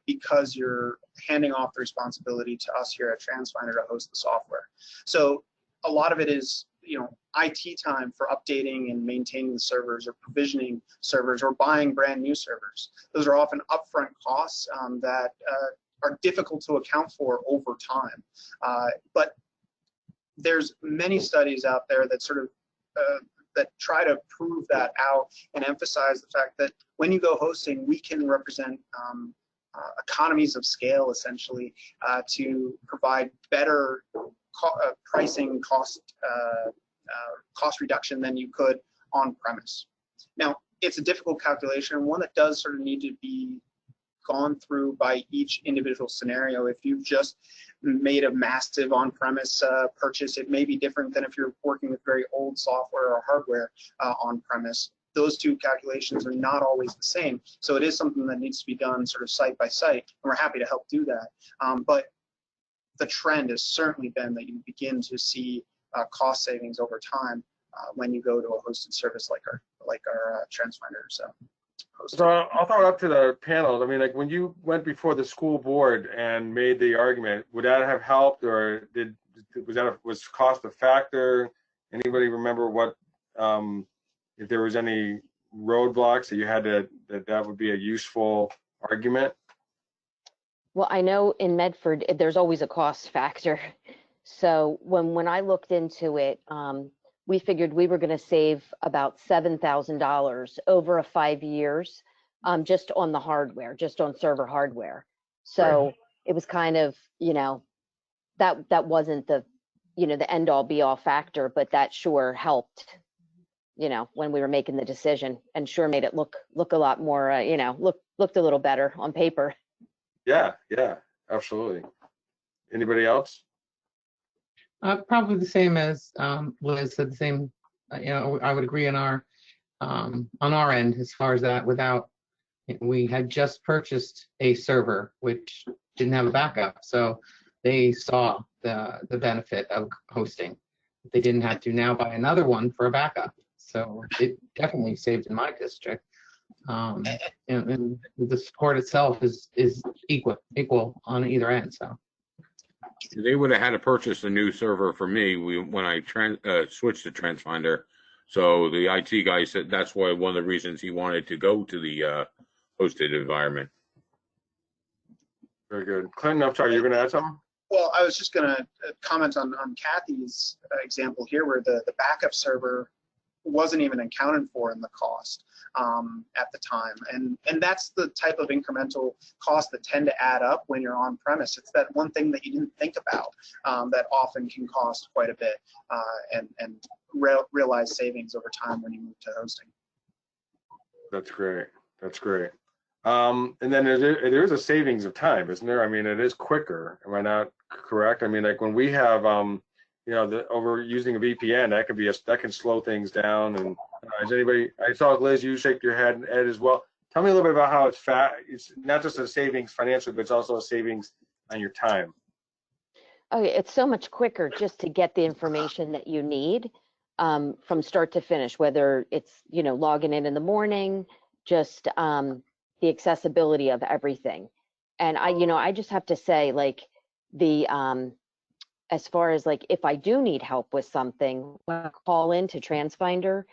because you're handing off the responsibility to us here at Transfinder to host the software. So a lot of it is, you know, IT time for updating and maintaining the servers, or provisioning servers, or buying brand new servers. Those are often upfront costs that are difficult to account for over time. But there's many studies out there that sort of that try to prove that out and emphasize the fact that when you go hosting, we can represent economies of scale, essentially, to provide better pricing cost reduction than you could on premise. Now, it's a difficult calculation, and one that does sort of need to be gone through by each individual scenario. If you've just made a massive on-premise purchase, it may be different than if you're working with very old software or hardware on-premise. Those two calculations are not always the same. So it is something that needs to be done sort of site by site, and we're happy to help do that. But the trend has certainly been that you begin to see cost savings over time when you go to a hosted service like our Transfinder. So I'll throw it up to the panel. I mean, like, when you went before the school board and made the argument, would that have helped, or was cost a factor? Anybody remember what if there was any roadblocks that you had that would be a useful argument? Well, I know in Medford, there's always a cost factor. So when I looked into it, we figured we were going to save about $7,000 over 5 years, just on the hardware, just on server hardware. So it was kind of, you know, that wasn't the, you know, the end all be all factor, but that sure helped, you know, when we were making the decision, and sure made it look a lot more, you know, looked a little better on paper. Yeah, absolutely. Anybody else? Probably the same as Liz said. The same. You know, I would agree on our end as far as that. Without, we had just purchased a server which didn't have a backup, so they saw the benefit of hosting. They didn't have to now buy another one for a backup. So it definitely saved in my district. And the support itself is equal on either end. So they would have had to purchase a new server for me when I switched to Transfinder. So the IT guy said that's why one of the reasons he wanted to go to the hosted environment. Very good. Clinton, I'm sorry, you're going to add something? Well, I was just going to comment on Kathy's example here, where the backup server wasn't even accounted for in the cost at the time. And that's the type of incremental cost that tend to add up when you're on premise. It's that one thing that you didn't think about that often can cost quite a bit and realize savings over time when you move to hosting. That's great. That's great. And then there is a savings of time, isn't there? I mean, it is quicker. Am I not correct? I mean, like when we have, you know, over using a VPN, that can slow things down. And is anybody? I saw Liz, you shake your head, and Ed as well. Tell me a little bit about how it's not just a savings financially, but it's also a savings on your time. Okay, it's so much quicker just to get the information that you need from start to finish, whether it's, you know, logging in the morning, just the accessibility of everything. And I just have to say, like, the as far as like if I do need help with something, when I call into Transfinder,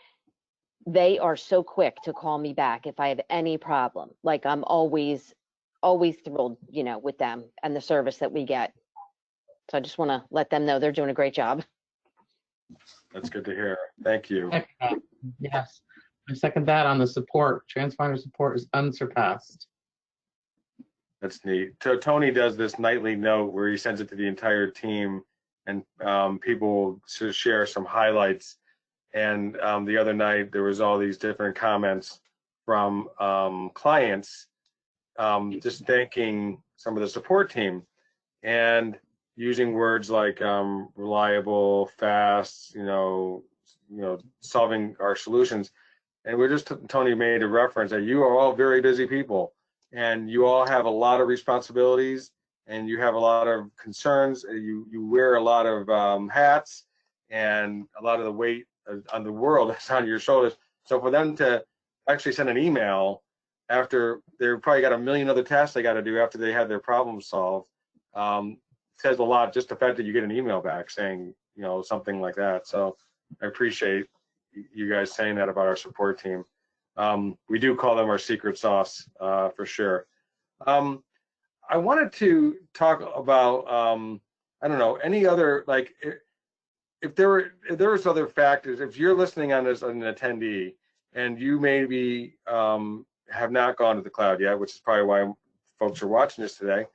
they are so quick to call me back if I have any problem. Like I'm always thrilled, you know, with them and the service that we get. So I just want to let them know they're doing a great job. That's good to hear. Thank you. Yes, I second that on the support. Transfinder support is unsurpassed. That's neat. So Tony does this nightly note where he sends it to the entire team, and people to share some highlights. And the other night there was all these different comments from clients just thanking some of the support team and using words like reliable, fast, you know, solving our solutions. And we're just, Tony made a reference that you are all very busy people, and you all have a lot of responsibilities, and you have a lot of concerns. You wear a lot of hats, and a lot of the weight on the world is on your shoulders. So for them to actually send an email after they've probably got a million other tasks they got to do after they have their problems solved, says a lot. Just the fact that you get an email back saying, you know, something like that. So I appreciate you guys saying that about our support team. We do call them our secret sauce for sure. I wanted to talk about I don't know, any other, like, if there was other factors. If you're listening on this as an attendee and you maybe have not gone to the cloud yet, which is probably why folks are watching this today,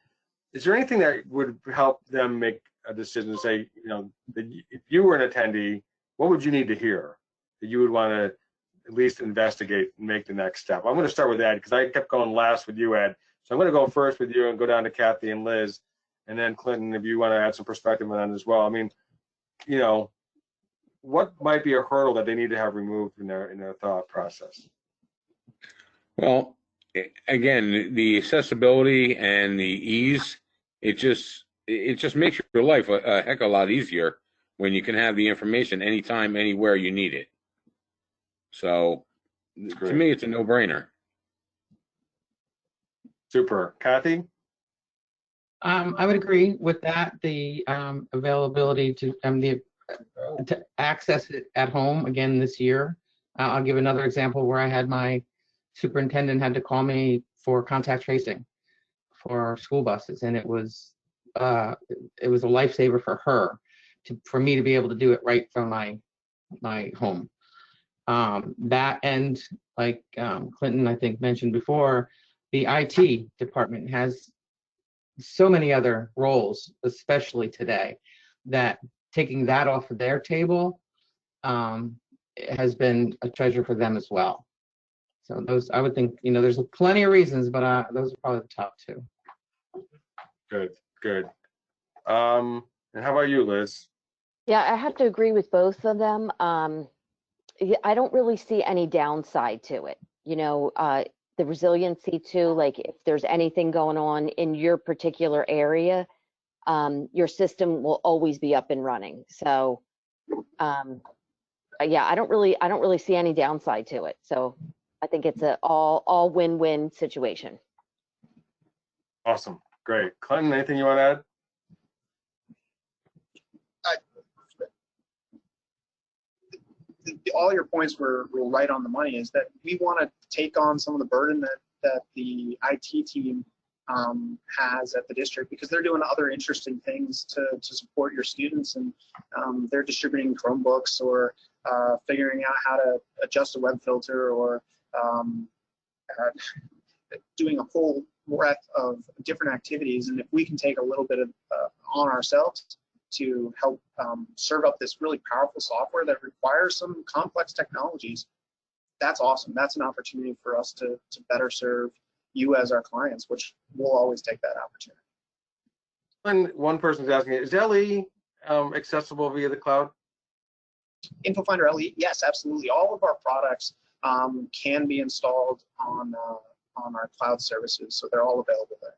is there anything that would help them make a decision to say, you know, if you were an attendee, what would you need to hear that you would want to at least investigate and make the next step? I'm going to start with Ed because I kept going last with you, Ed. So I'm going to go first with you and go down to Kathy and Liz, and then Clinton, if you want to add some perspective on that as well. I mean, you know, what might be a hurdle that they need to have removed in their thought process? Well, again, the accessibility and the ease, it just makes your life a heck of a lot easier when you can have the information anytime, anywhere you need it. So to me, it's a no-brainer. Super. Kathy? I would agree with that. The availability to access it at home again this year. I'll give another example where I had my superintendent had to call me for contact tracing for school buses, and it was a lifesaver for her for me to be able to do it right from my home. That, and like Clinton I think mentioned before, the IT department has so many other roles, especially today, that taking that off of their table has been a treasure for them as well. So those, I would think, you know, there's plenty of reasons, but those are probably the top two. Good. And how about you, Liz? Yeah, I have to agree with both of them. I don't really see any downside to it. You know, the resiliency too, like if there's anything going on in your particular area, your system will always be up and running. So yeah, I don't really see any downside to it. So I think it's a all win-win situation. Awesome. Great. Clinton, anything you want to add? All your points were right on the money. Is that we want to take on some of the burden that the IT team has at the district, because they're doing other interesting things to support your students, and they're distributing Chromebooks or figuring out how to adjust a web filter, or doing a whole breadth of different activities. And if we can take a little bit of on ourselves to help serve up this really powerful software that requires some complex technologies, that's awesome. That's an opportunity for us to better serve you as our clients, which we'll always take that opportunity. And one person's asking, is LE accessible via the cloud? InfoFinder LE, yes, absolutely. All of our products can be installed on our cloud services, so they're all available there.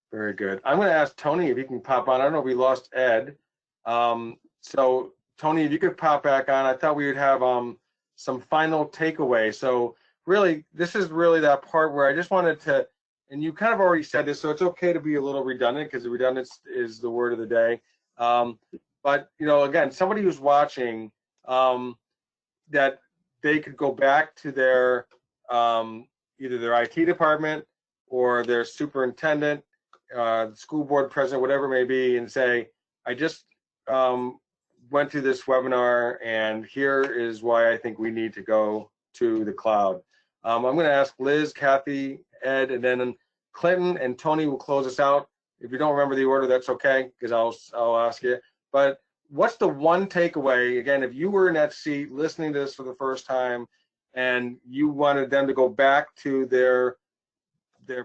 Very good. I'm going to ask Tony if he can pop on. I don't know if we lost Ed. So Tony, if you could pop back on. I thought we would have some final takeaway. So really, this is really that part where I just wanted to, and you kind of already said this, so it's okay to be a little redundant, because the redundant is the word of the day. But, you know, again, somebody who's watching that they could go back to their either their IT department or their superintendent, school board president, whatever it may be, and say, I just went to this webinar, and here is why I think we need to go to the cloud. I'm going to ask Liz, Kathy, Ed, and then Clinton and Tony will close us out. If you don't remember the order, that's okay, because I'll ask you. But what's the one takeaway? Again, if you were in that seat listening to this for the first time, and you wanted them to go back to their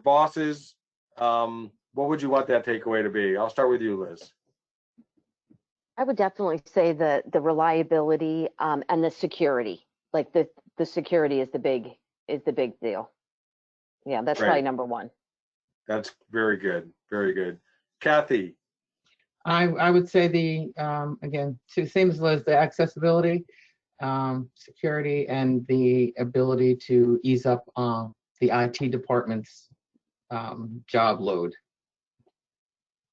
bosses, what would you want that takeaway to be? I'll start with you, Liz. I would definitely say the reliability and the security. Like the security is the big deal. Yeah, that's probably number one. That's very good. Very good. Kathy. I would say again, same as Liz, the accessibility, security, and the ability to ease up the IT department's job load.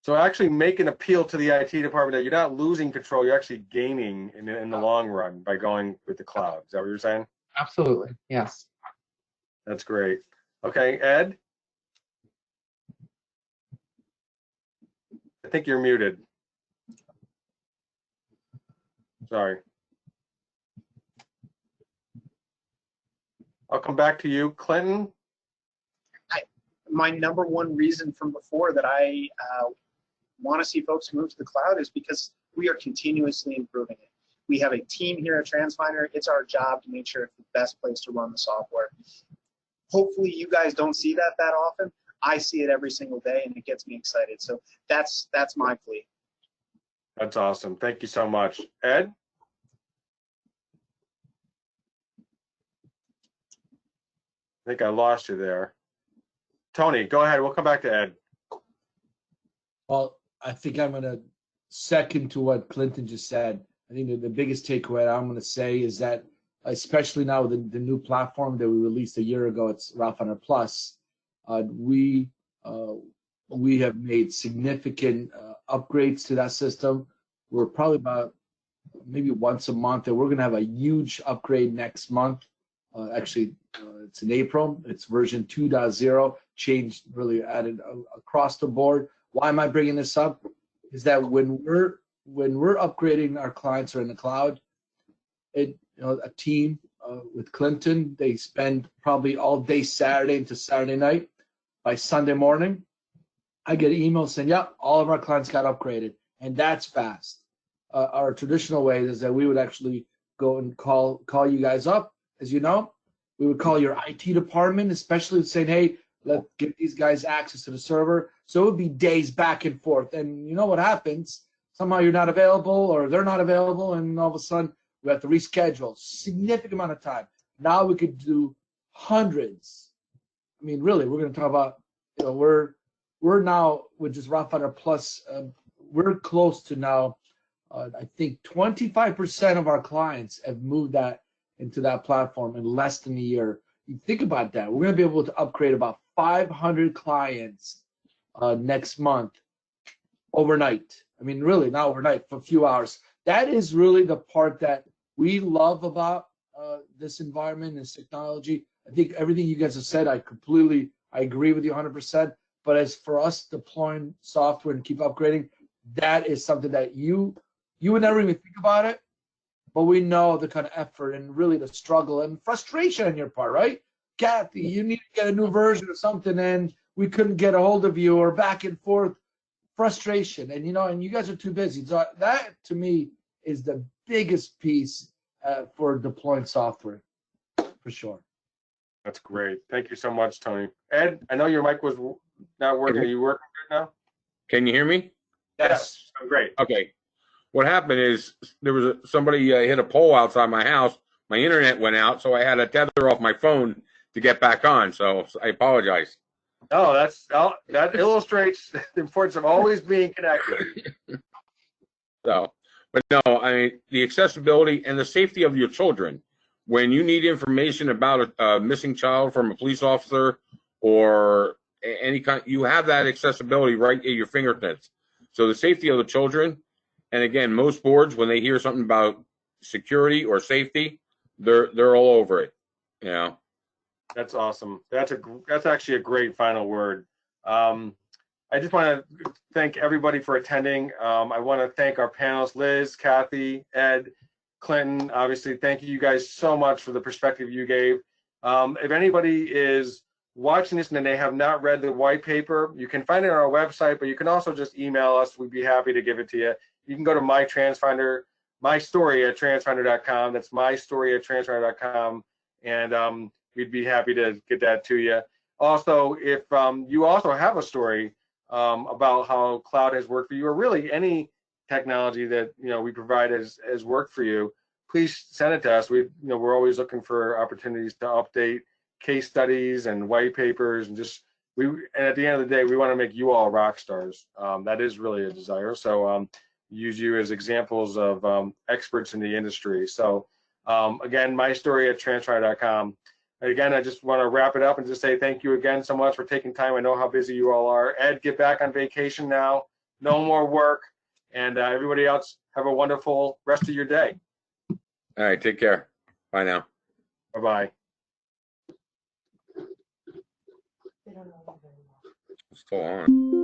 So actually make an appeal to the IT department that you're not losing control, you're actually gaining in the long run by going with the cloud. Is that what you're saying? Absolutely, yes. That's great. Okay, Ed? I think you're muted. Sorry. I'll come back to you. Clinton? My number one reason from before that I want to see folks move to the cloud is because we are continuously improving it. We have a team here at Transfinder. It's our job to make sure it's the best place to run the software. Hopefully you guys don't see that often. I see it every single day, and it gets me excited. So that's my plea. That's awesome. Thank you so much. Ed? I think I lost you there. Tony, go ahead. We'll come back to Ed. Well, I think I'm going to second to what Clinton just said. I think that the biggest takeaway I'm going to say is that, especially now with the new platform that we released a year ago, it's Routefinder PLUS, we have made significant upgrades to that system. We're probably about maybe once a month, and we're going to have a huge upgrade next month. Actually, it's in April. It's version 2.0, changed, really added across the board. Why am I bringing this up? Is that when we're upgrading our clients or in the cloud, a team with Clinton, they spend probably all day Saturday into Saturday night. By Sunday morning, I get emails saying, "Yeah, all of our clients got upgraded," and that's fast. Our traditional way is that we would actually go and call you guys up. As you know, we would call your IT department, especially saying, "Hey, let's give these guys access to the server." So it would be days back and forth. And you know what happens? Somehow you're not available or they're not available, and all of a sudden we have to reschedule. Significant amount of time. Now we could do hundreds. I mean, really, we're going to talk about, we're now with just Routefinder PLUS, we're close to now, I think 25% of our clients have moved that into that platform in less than a year. You think about that. We're going to be able to upgrade about 500 clients next month overnight. I mean, really, not overnight, for a few hours. That is really the part that we love about this environment, this technology. I think everything you guys have said, I agree with you 100%. But as for us deploying software and keep upgrading, that is something that you would never even think about it. But we know the kind of effort and really the struggle and frustration on your part, right? Kathy, you need to get a new version of something and we couldn't get a hold of you, or back and forth frustration. And, and you guys are too busy. So that to me is the biggest piece for deploying software, for sure. That's great. Thank you so much, Tony. Ed, I know your mic was not working. Are you working good now? Can you hear me? Yes. Great. Okay. What happened is there was somebody hit a pole outside my house. My internet went out, so I had to tether off my phone to get back on. So I apologize. Oh, that illustrates the importance of always being connected. So, but no, I mean, the accessibility and the safety of your children. When you need information about a missing child from a police officer or any kind, you have that accessibility right at your fingertips. So the safety of the children, and again, most boards, when they hear something about security or safety, they're all over it. You know. That's awesome. That's actually a great final word. I just want to thank everybody for attending. I want to thank our panelists, Liz, Kathy, Ed, Clinton. Obviously, thank you guys so much for the perspective you gave. If anybody is watching this and they have not read the white paper, you can find it on our website, but you can also just email us. We'd be happy to give it to you. You can go to mystory@transfinder.com. That's mystory@transfinder.com, and we'd be happy to get that to you. Also, if you also have a story about how cloud has worked for you, or really any technology that we provide has worked for you, please send it to us. We're always looking for opportunities to update case studies and white papers, and and at the end of the day, we want to make you all rock stars. That is really a desire. So use you as examples of experts in the industry. So again, mystory@transfinder.com. Again, I just want to wrap it up and just say thank you again so much for taking time. I know how busy you all are. Ed, get back on vacation now. No more work. And everybody else, have a wonderful rest of your day. All right, take care. Bye now. Bye-bye. Still on.